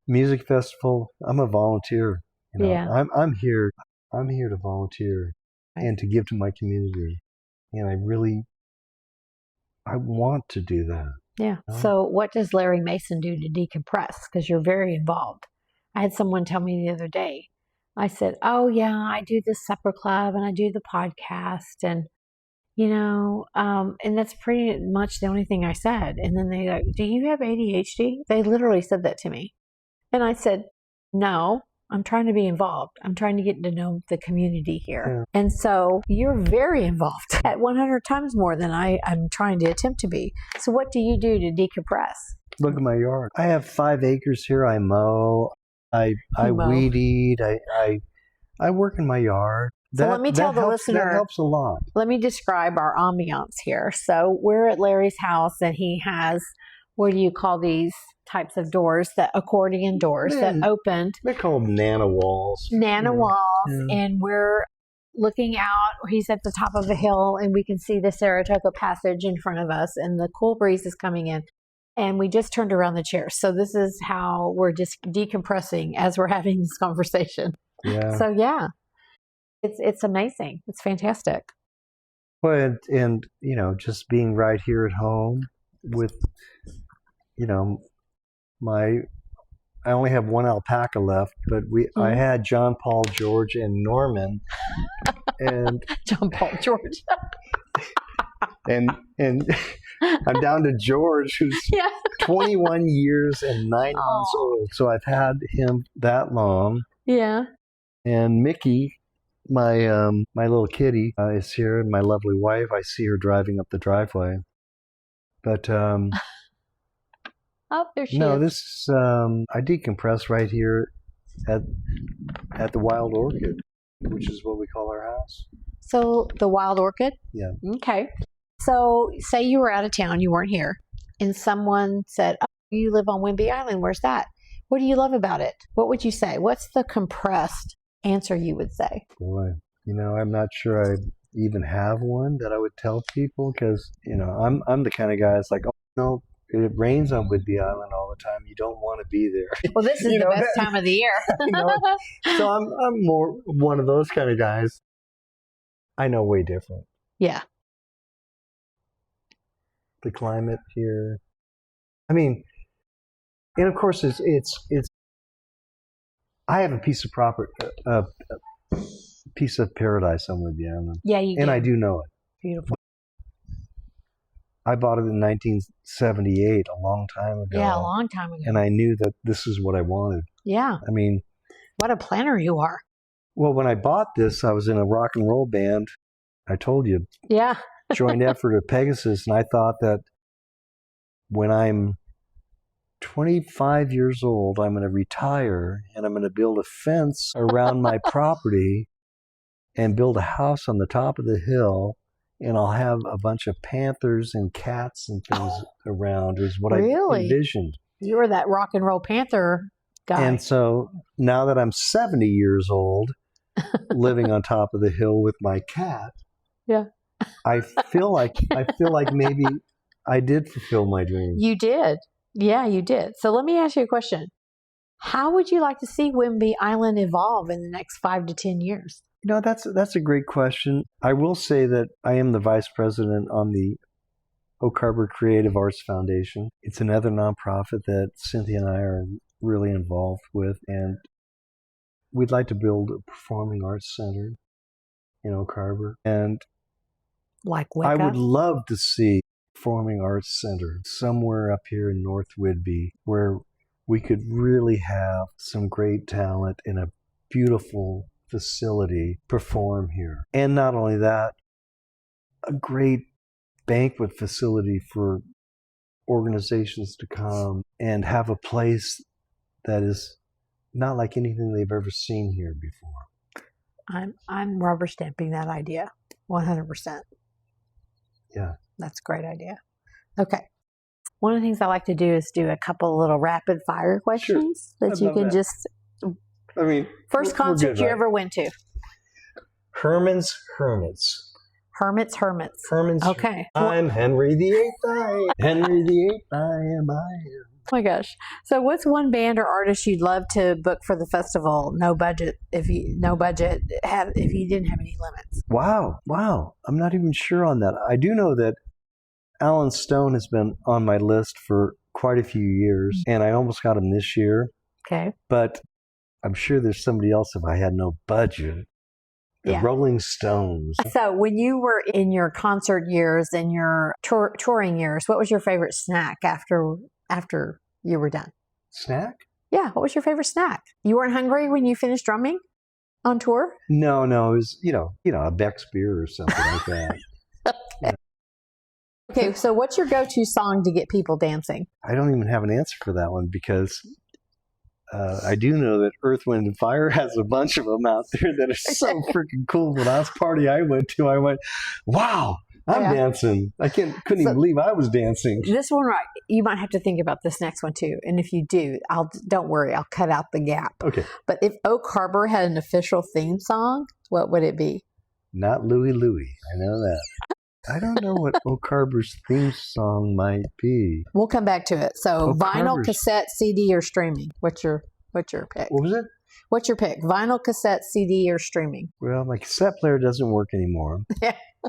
music festival, I'm a volunteer. You know, Yeah. I'm here to volunteer and to give to my community, and I want to do that. Yeah. So what does Larry Mason do to decompress? Because you're very involved. I had someone tell me the other day. I said, oh, yeah, I do the supper club and I do the podcast and, and that's pretty much the only thing I said. And then they go, do you have ADHD? They literally said that to me. And I said, no, I'm trying to be involved. I'm trying to get to know the community here. Yeah. And so you're very involved at 100 times more than I'm trying to attempt to be. So what do you do to decompress? Look at my yard. I have 5 acres here. I mow. I weed eat. I work in my yard. So let me tell the listener. That helps a lot. Let me describe our ambiance here. So we're at Larry's house, and he has, what do you call these types of doors? The accordion doors that opened. They're called Nana walls. Nana walls, and we're looking out. He's at the top of a hill, and we can see the Saratoga Passage in front of us, and the cool breeze is coming in. And we just turned around the chair. So this is how we're just decompressing as we're having this conversation. Yeah. So yeah, it's amazing. It's fantastic. Well, and just being right here at home with, I only have 1 alpaca left, but I had John Paul, George, and Norman, and John Paul, George, and I'm down to George, who's 21 years and 9 months old. So I've had him that long. Yeah. And Mickey, my little kitty, is here, and my lovely wife. I see her driving up the driveway. But oh, there she no, is. this is I decompress right here at the Wild Orchid, which is what we call our house. So the Wild Orchid? Yeah. Okay. So say you were out of town, you weren't here, and someone said, oh, you live on Whidbey Island. Where's that? What do you love about it? What would you say? What's the compressed answer you would say? Boy, I'm not sure I even have one that I would tell people, because, I'm the kind of guy that's like, oh, no, it rains on Whidbey Island all the time. You don't want to be there. Well, this is the best time of the year. So I'm more one of those kind of guys. I know way different. Yeah. The climate here. I mean, and of course it's I have a piece of piece of paradise on Whidbey Island. Yeah, you do. And I do know it. Beautiful. I bought it in 1978, a long time ago. Yeah, a long time ago. And I knew that this is what I wanted. Yeah. I mean, what a planner you are. Well, when I bought this, I was in a rock and roll band. I told you. Yeah. Joint effort at Pegasus, and I thought that when I'm 25 years old, I'm going to retire, and I'm going to build a fence around my property and build a house on the top of the hill, and I'll have a bunch of panthers and cats and things around, is what I envisioned. You were that rock and roll panther guy. And so now that I'm 70 years old, living on top of the hill with my cat, yeah, I feel like maybe I did fulfill my dream. You did. Yeah, you did. So let me ask you a question. How would you like to see Whidbey Island evolve in the next 5 to 10 years? That's a great question. I will say that I am the vice president on the Oak Harbor Creative Arts Foundation. It's another nonprofit that Cynthia and I are really involved with, and we'd like to build a performing arts center in Oak Harbor. And like Wicca? I would love to see a performing arts center somewhere up here in North Whidbey, where we could really have some great talent in a beautiful facility perform here. And not only that, a great banquet facility for organizations to come and have a place that is not like anything they've ever seen here before. I'm rubber stamping that idea 100%. Yeah. That's a great idea. Okay. One of the things I like to do is do a couple little rapid fire questions that you can just. I mean, first concert you ever went to? Herman's Hermits. Hermits. Okay. I'm Henry VIII. Henry VIII. I am. Oh my gosh. So what's one band or artist you'd love to book for the festival? No budget if you didn't have any limits. Wow. I'm not even sure on that. I do know that Alan Stone has been on my list for quite a few years, and I almost got him this year. Okay. But I'm sure there's somebody else if I had no budget. The Rolling Stones. So when you were in your concert years and your touring years, what was your favorite snack after you were done? Snack? Yeah. What was your favorite snack? You weren't hungry when you finished drumming on tour? No. It was, a Beck's beer or something like that. Okay. So what's your go-to song to get people dancing? I don't even have an answer for that one because I do know that Earth, Wind, and Fire has a bunch of them out there that are so freaking cool. The last party I went to, I went, wow, I'm dancing. I couldn't even believe I was dancing. This one, right? You might have to think about this next one too. And if you do, don't worry, I'll cut out the gap. Okay. But if Oak Harbor had an official theme song, what would it be? Not Louie Louie. I know that. I don't know what Oak Harbor's theme song might be. We'll come back to it. So vinyl, cassette, CD, or streaming? What's your pick? What was it? What's your pick? Vinyl, cassette, CD, or streaming? Well, my cassette player doesn't work anymore.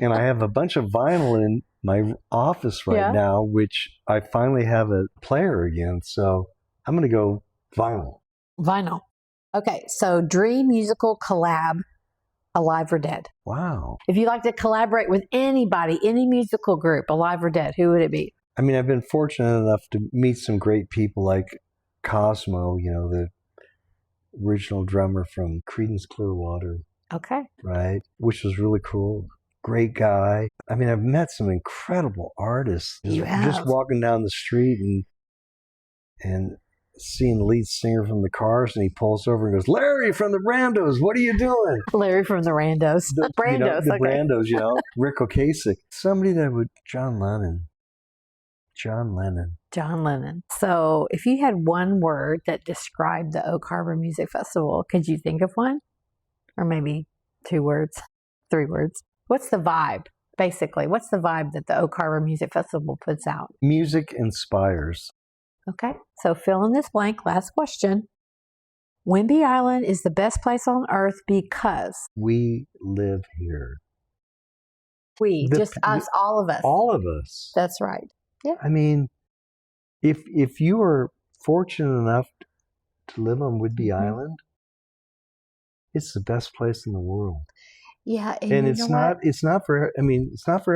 And I have a bunch of vinyl in my office right now, which I finally have a player again. So I'm going to go vinyl. Vinyl. Okay. So dream musical collab, alive or dead? Wow. If you'd like to collaborate with anybody, any musical group, alive or dead, who would it be? I mean, I've been fortunate enough to meet some great people like Cosmo, the original drummer from Creedence Clearwater. Okay. Right? Which was really cool. Great guy. I mean, I've met some incredible artists. Just walking down the street and seeing the lead singer from the Cars, and he pulls over and goes, Larry from the Brandos, what are you doing? Larry from the Randos. Brandos. The Brandos, Rick Ocasek. Somebody that would, John Lennon. So if you had one word that described the Oak Harbor Music Festival, could you think of one? Or maybe 2 words, 3 words. What's the vibe, basically? What's the vibe that the Oak Harbor Music Festival puts out? Music inspires. Okay, so fill in this blank. Last question. Whidbey Island is the best place on earth because we live here. Us, all of us. All of us. That's right. Yeah. I mean, if you are fortunate enough to live on Whidbey Island, it's the best place in the world. Yeah, and it's not for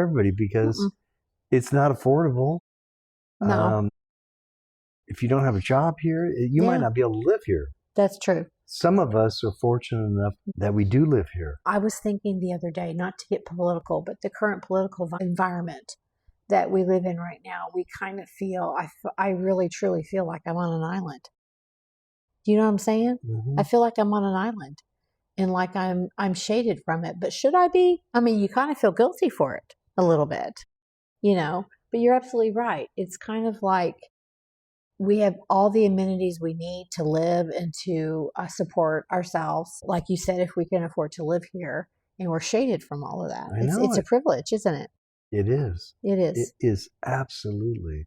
everybody because it's not affordable. No. If you don't have a job here, you might not be able to live here. That's true. Some of us are fortunate enough that we do live here. I was thinking the other day, not to get political, but the current political environment that we live in right now, we kind of feel, I really truly feel like I'm on an island. Do you know what I'm saying? I feel like I'm on an island and like I'm shaded from it. But should I be? I mean, you kind of feel guilty for it a little bit, but you're absolutely right. It's kind of like we have all the amenities we need to live and to support ourselves. Like you said, if we can afford to live here, and we're shaded from all of that. It's a privilege, isn't it? It is. It is. It is absolutely.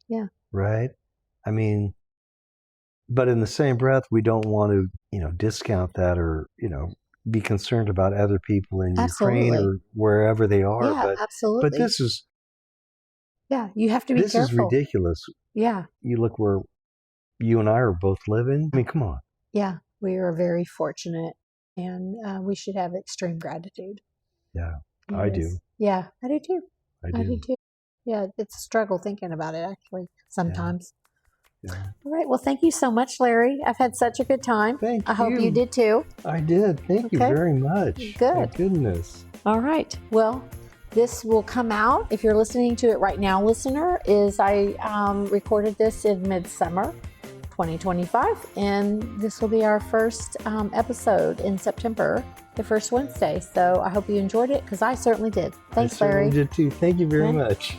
Yeah. Right? I mean, but in the same breath, we don't want to, discount that or, be concerned about other people in Ukraine or wherever they are. Yeah, absolutely. But this is. Yeah, you have to be careful. This is ridiculous. Yeah. You look where you and I are both living. I mean, come on. Yeah, we are very fortunate, and we should have extreme gratitude. Yeah, I do. Yeah, I do too. I do too. Yeah, it's a struggle thinking about it, actually, sometimes. Yeah. All right. Well, thank you so much, Larry. I've had such a good time. Thank you. I hope you did too. I did. Thank you very much. Good. My goodness. All right. Well, This will come out, if you're listening to it right now, listener, is I recorded this in midsummer 2025, and this will be our first episode in September, the first Wednesday. So I hope you enjoyed it, because I certainly did. Thanks, Larry. I certainly did too. Thank you very much.